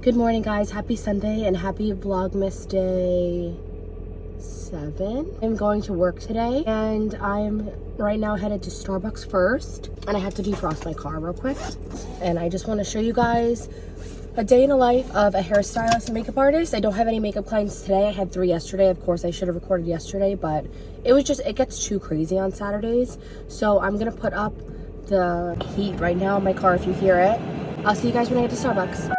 Good morning, guys. Happy Sunday and happy Vlogmas day 7. I'm going to work today and I'm right now headed to Starbucks first, and I have to defrost my car real quick. And I just want to show you guys a day in the life of a hairstylist and makeup artist. I don't have any makeup clients today. I had 3 yesterday. Of course, I should have recorded yesterday, but it gets too crazy on Saturdays. So I'm gonna put up the heat right now in my car if you hear it. I'll see you guys when I get to Starbucks.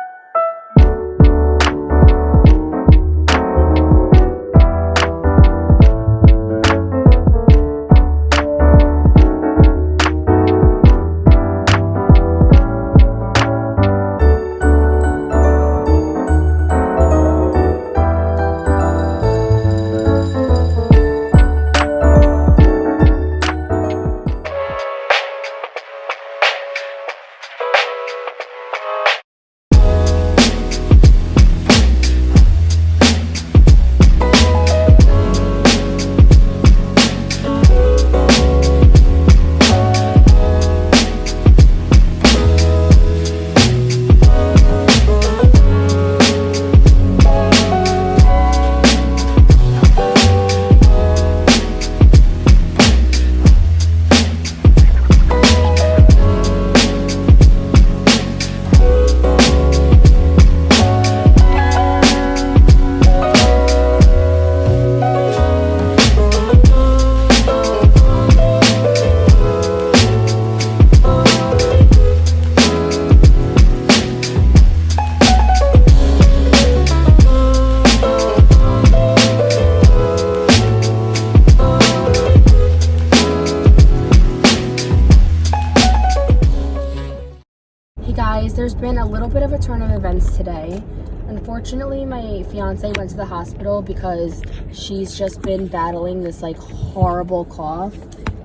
There's been a little bit of a turn of events today. Unfortunately, my fiance went to the hospital because she's just been battling this like horrible cough,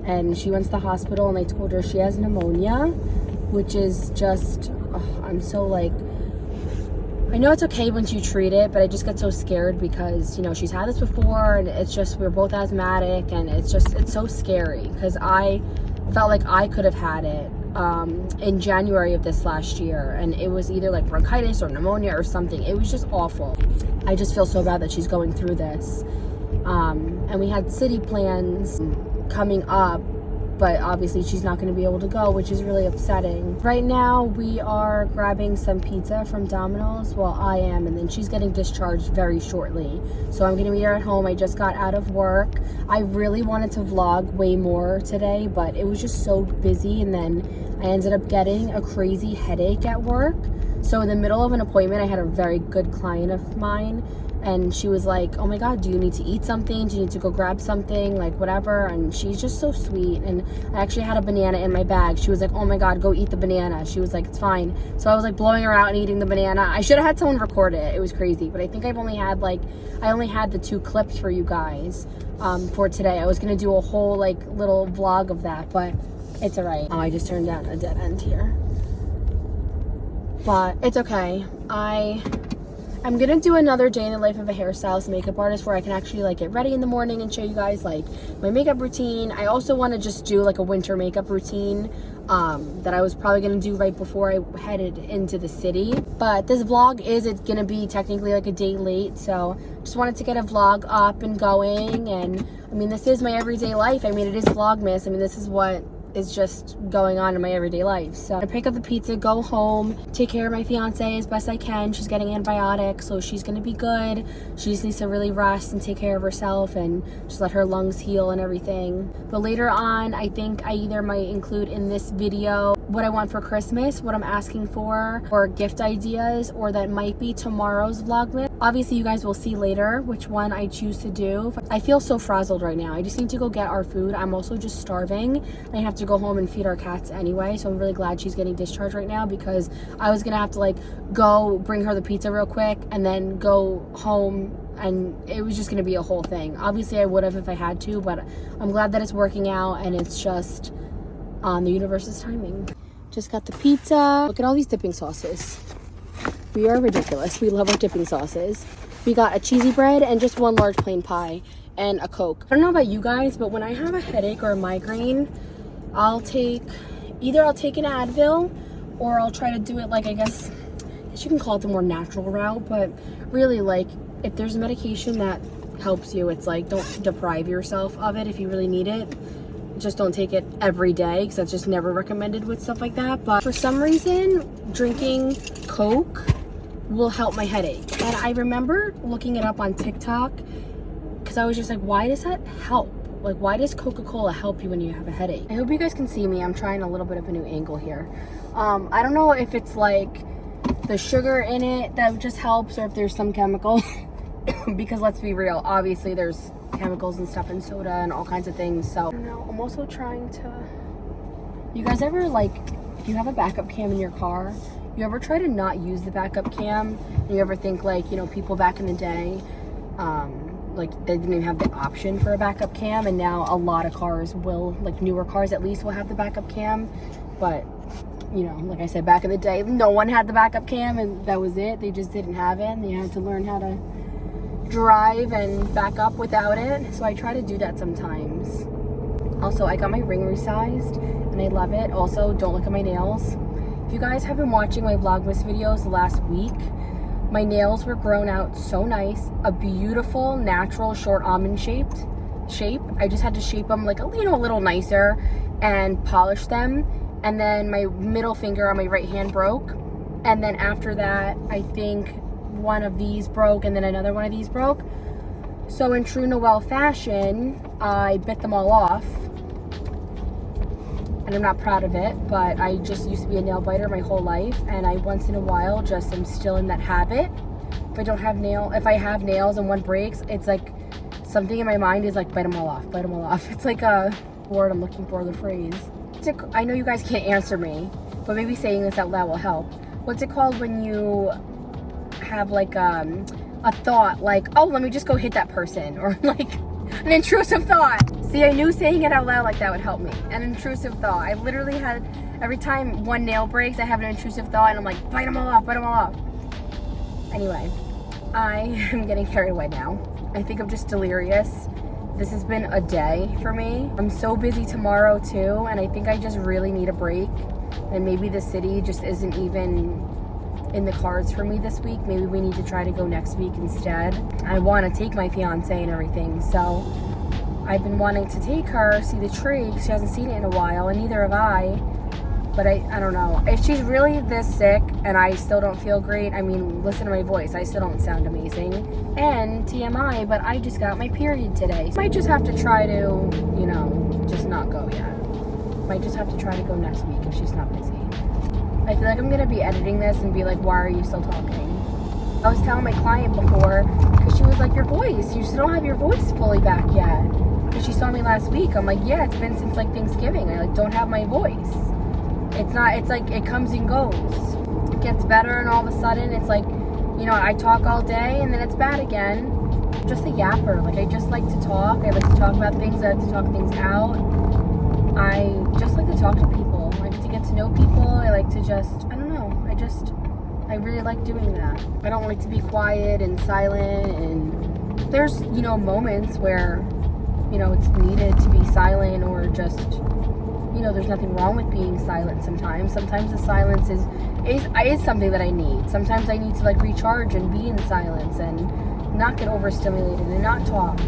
and she went to the hospital and they told her she has pneumonia, which is just I'm so like, I know it's okay once you treat it, but I just get so scared because, you know, she's had this before and it's just, we're both asthmatic, and it's so scary because I felt like I could have had it in January of this last year, and it was either like bronchitis or pneumonia or something. It was just awful. I just feel so bad that she's going through this. And we had city plans coming up, but obviously she's not going to be able to go, which is really upsetting. Right now we are grabbing some pizza from Domino's. Well, I am, and then she's getting discharged very shortly, so I'm going to meet her at home. I just got out of work. I really wanted to vlog way more today, but it was just so busy, and then I ended up getting a crazy headache at work. So in the middle of an appointment, I had a very good client of mine, and she was like, oh my God, do you need to eat something? Do you need to go grab something? Like whatever. And she's just so sweet. And I actually had a banana in my bag. She was like, oh my God, go eat the banana. She was like, it's fine. So I was like blowing her out and eating the banana. I should have had someone record it. It was crazy. But I think I only had the 2 clips for you guys for today. I was going to do a whole like little vlog of that, but it's all right. Oh, I just turned down a dead end here. But it's okay. I'm gonna do another day in the life of a hairstylist and makeup artist where I can actually like get ready in the morning and show you guys like my makeup routine. I also want to just do like a winter makeup routine that I was probably gonna do right before I headed into the city. But this vlog it's gonna be technically like a day late, so just wanted to get a vlog up and going. And I mean, this is my everyday life. I mean, it is Vlogmas. I mean, this is what is just going on in my everyday life. So I pick up the pizza, go home, take care of my fiance as best I can. She's getting antibiotics, so she's gonna be good. She just needs to really rest and take care of herself and just let her lungs heal and everything. But later on, I think I either might include in this video what I want for Christmas, what I'm asking for, or gift ideas, or that might be tomorrow's Vlogmas. Obviously, you guys will see later which one I choose to do. I feel so frazzled right now. I just need to go get our food. I'm also just starving. I have to go home and feed our cats anyway, so I'm really glad she's getting discharged right now, because I was gonna have to like go bring her the pizza real quick and then go home, and it was just gonna be a whole thing. Obviously I would have if I had to, but I'm glad that it's working out, and it's just on the universe's timing. Just got the pizza. Look at all these dipping sauces. We are ridiculous. We love our dipping sauces. We got a cheesy bread and just one large plain pie and a Coke. I don't know about you guys, but when I have a headache or a migraine, I'll take an Advil, or I'll try to do it like, I guess you can call it the more natural route, but really, like, if there's a medication that helps you, it's like, don't deprive yourself of it if you really need it. Just don't take it every day, because that's just never recommended with stuff like that. But for some reason, drinking Coke will help my headache. And I remember looking it up on TikTok, because I was just like, why does that help? Like, why does Coca-Cola help you when you have a headache? I hope you guys can see me. I'm trying a little bit of a new angle here. I don't know if it's like the sugar in it that just helps, or if there's some chemical. Because let's be real, obviously there's chemicals and stuff in soda and all kinds of things. So I don't know. I'm also trying to, you guys ever, like, if you have a backup cam in your car, you ever try to not use the backup cam, and you ever think, like, you know, people back in the day, like, they didn't even have the option for a backup cam, and now a lot of cars will, like, newer cars at least will have the backup cam. But you know, like I said, back in the day, no one had the backup cam, and that was it. They just didn't have it, and they had to learn how to drive and back up without it. So I try to do that sometimes. Also, I got my ring resized and I love it. Also, don't look at my nails. If you guys have been watching my Vlogmas videos the last week, my nails were grown out so nice. A beautiful, natural, short almond shape. I just had to shape them like a little nicer and polish them. And then my middle finger on my right hand broke. And then after that, I think one of these broke, and then another one of these broke. So in true Noelle fashion, I bit them all off. And I'm not proud of it, but I just used to be a nail biter my whole life, and I once in a while just am still in that habit. If I have nails and one breaks, it's like something in my mind is like, bite them all off, bite them all off. It's like a word I'm looking for, the phrase. I know you guys can't answer me, but maybe saying this out loud will help. What's it called when you have like a thought like, oh, let me just go hit that person, or like an intrusive thought? See, I knew saying it out loud like that would help me. An intrusive thought. I literally had, every time one nail breaks, I have an intrusive thought, and I'm like, bite them all off, bite them all off. Anyway, I am getting carried away now. I think I'm just delirious. This has been a day for me. I'm so busy tomorrow too, and I think I just really need a break. And maybe the city just isn't even in the cards for me this week. Maybe we need to try to go next week instead. I want to take my fiance and everything, so I've been wanting to take her, see the tree, because she hasn't seen it in a while, and neither have I. But I don't know. If she's really this sick and I still don't feel great, I mean, listen to my voice. I still don't sound amazing. And TMI, but I just got my period today. Might just have to try to, you know, just not go yet. Might just have to try to go next week if she's not busy. I feel like I'm going to be editing this and be like, why are you still talking? I was telling my client before, because she was like, your voice, you still don't have your voice fully back yet. Because she saw me last week. I'm like, yeah, it's been since like Thanksgiving. I like don't have my voice. It's like it comes and goes. It gets better, and all of a sudden it's like, you know, I talk all day and then it's bad again. Just a yapper. Like, I just like to talk. I like to talk about things. I like to talk things out. I just like to talk to people. I like to get to know people. I like to just, I don't know. I really like doing that. I don't like to be quiet and silent, and there's, you know, moments where, you know, it's needed to be silent, or just, you know, there's nothing wrong with being silent sometimes. Sometimes the silence is something that I need. Sometimes I need to like recharge and be in silence and not get overstimulated and not talk.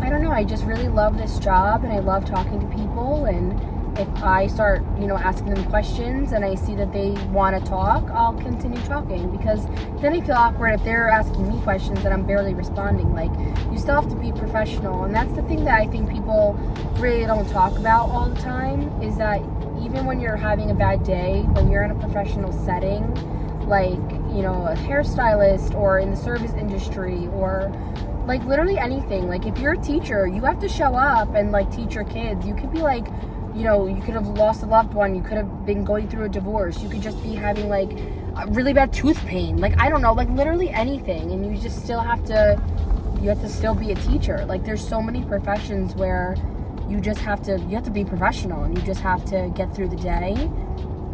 I don't know, I just really love this job, and I love talking to people, and if I start, you know, asking them questions and I see that they want to talk, I'll continue talking, because then I feel awkward if they're asking me questions and I'm barely responding. Like, you still have to be professional, and that's the thing that I think people really don't talk about all the time, is that even when you're having a bad day, when you're in a professional setting, like, you know, a hairstylist or in the service industry, or like literally anything. Like, if you're a teacher, you have to show up and like teach your kids. You could be like, you know, you could have lost a loved one. You could have been going through a divorce. You could just be having like a really bad tooth pain. Like, I don't know, like literally anything. And you just still have to, you have to still be a teacher. Like, there's so many professions where you just have to, you have to be professional, and you just have to get through the day,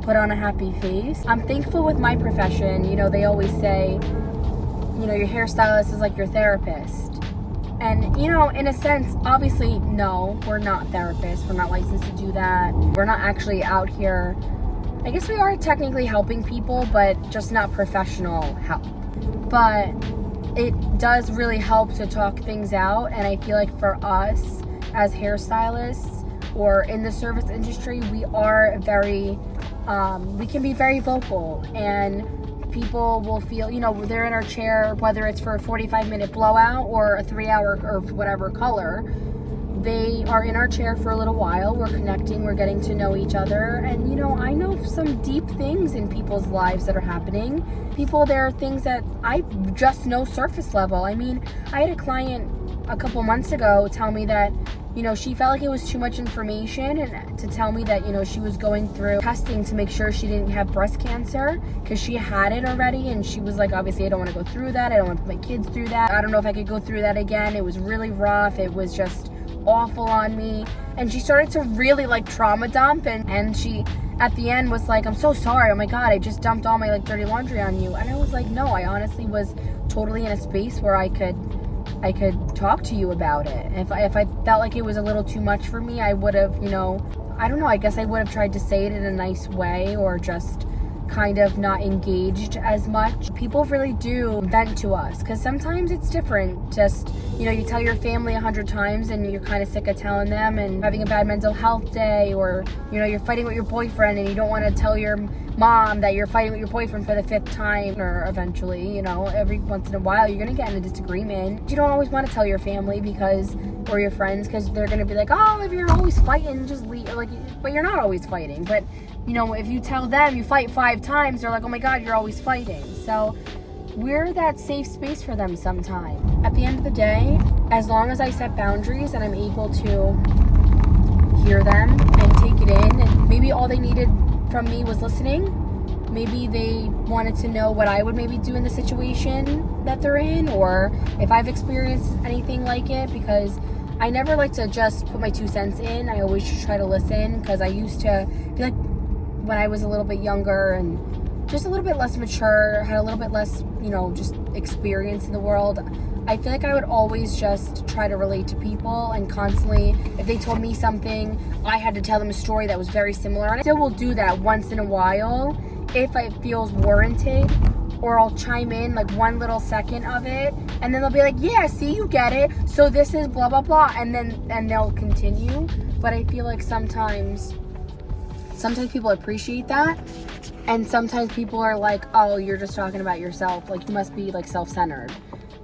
put on a happy face. I'm thankful with my profession. You know, they always say, you know, your hairstylist is like your therapist. And, you know, in a sense, obviously, no, we're not therapists. We're not licensed to do that. We're not actually out here. I guess we are technically helping people, but just not professional help. But it does really help to talk things out. And I feel like for us as hairstylists or in the service industry, we are very, we can be very vocal, and people will feel, you know, they're in our chair, whether it's for a 45-minute blowout or a 3-hour or whatever color. They are in our chair for a little while. We're connecting, we're getting to know each other. And, you know, I know some deep things in people's lives that are happening. There are things that I just know surface level. I mean, I had a client a couple months ago tell me that, you know, she felt like it was too much information, and to tell me that, you know, she was going through testing to make sure she didn't have breast cancer because she had it already. And she was like, obviously, I don't want to go through that. I don't want to put my kids through that. I don't know if I could go through that again. It was really rough. It was just awful on me. And she started to really like trauma dump, and she at the end was like, I'm so sorry, oh my god, I just dumped all my like dirty laundry on you. And I was like, no, I honestly was totally in a space where I could talk to you about it. If I felt like it was a little too much for me, I would have, you know, I don't know, I guess I would have tried to say it in a nice way, or just kind of not engaged as much. People really do vent to us, because sometimes it's different. Just, you know, you tell your family 100 times and you're kind of sick of telling them, and having a bad mental health day, or, you know, you're fighting with your boyfriend and you don't want to tell your mom that you're fighting with your boyfriend for the 5th time, or eventually, you know, every once in a while you're gonna get in a disagreement. You don't always want to tell your family or your friends, because they're gonna be like, oh, if you're always fighting, just leave. Like, but you're not always fighting. But, you know, if you tell them you fight 5 times, they're like, oh my god, you're always fighting. So we're that safe space for them sometimes. At the end of the day, as long as I set boundaries and I'm able to hear them and take it in, and maybe all they needed from me was listening. Maybe they wanted to know what I would maybe do in the situation that they're in, or if I've experienced anything like it, because I never like to just put my 2 cents in. I always just try to listen, because I used to feel like when I was a little bit younger and just a little bit less mature, had a little bit less, you know, just experience in the world, I feel like I would always just try to relate to people, and constantly, if they told me something, I had to tell them a story that was very similar. And I still will do that once in a while if it feels warranted, or I'll chime in like 1 little second of it, and then they'll be like, yeah, see, you get it, so this is blah blah blah, and they'll continue. But I feel like sometimes people appreciate that, and sometimes people are like, oh, you're just talking about yourself, like you must be like self-centered.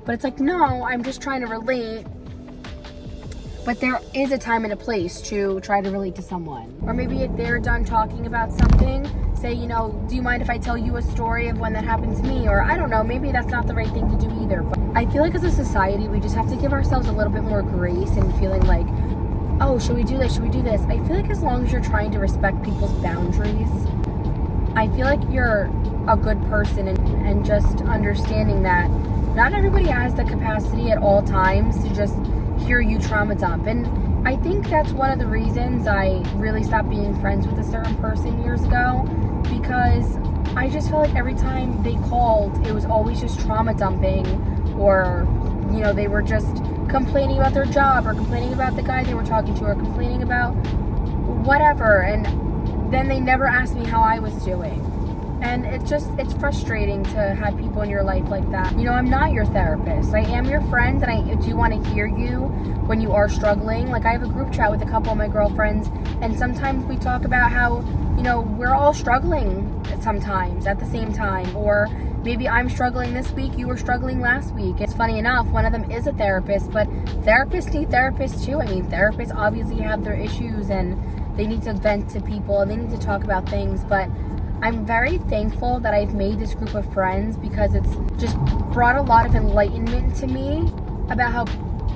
But it's like, no, I'm just trying to relate. But there is a time and a place to try to relate to someone. Or maybe if they're done talking about something, say, you know, do you mind if I tell you a story of when that happened to me? Or I don't know, maybe that's not the right thing to do either. But I feel like as a society, we just have to give ourselves a little bit more grace, and feeling like, oh, should we do this? Should we do this? I feel like as long as you're trying to respect people's boundaries, I feel like you're a good person, and just understanding that not everybody has the capacity at all times to just hear you trauma dump. And I think that's one of the reasons I really stopped being friends with a certain person years ago, because I just felt like every time they called, it was always just trauma dumping, or, you know, they were just complaining about their job, or complaining about the guy they were talking to, or complaining about whatever, and then they never asked me how I was doing. And it's frustrating to have people in your life like that. You know, I'm not your therapist. I am your friend, and I do want to hear you when you are struggling. Like, I have a group chat with a couple of my girlfriends, and sometimes we talk about how, you know, we're all struggling sometimes at the same time. Or maybe I'm struggling this week, you were struggling last week. It's funny enough, one of them is a therapist, but therapists need therapists too. I mean, therapists obviously have their issues, and they need to vent to people, and they need to talk about things. But I'm very thankful that I've made this group of friends, because it's just brought a lot of enlightenment to me about how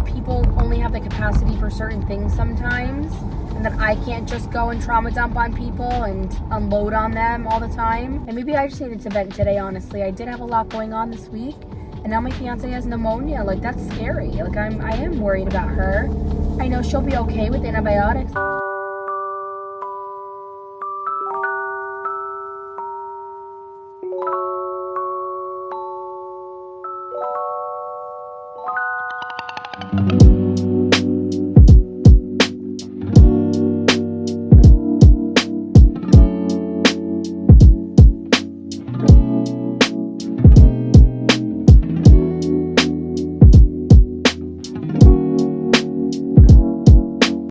people only have the capacity for certain things sometimes, and that I can't just go and trauma dump on people and unload on them all the time. And maybe I just needed to vent today, honestly. I did have a lot going on this week, and now my fiancé has pneumonia. Like, that's scary. Like, I am worried about her. I know she'll be okay with antibiotics.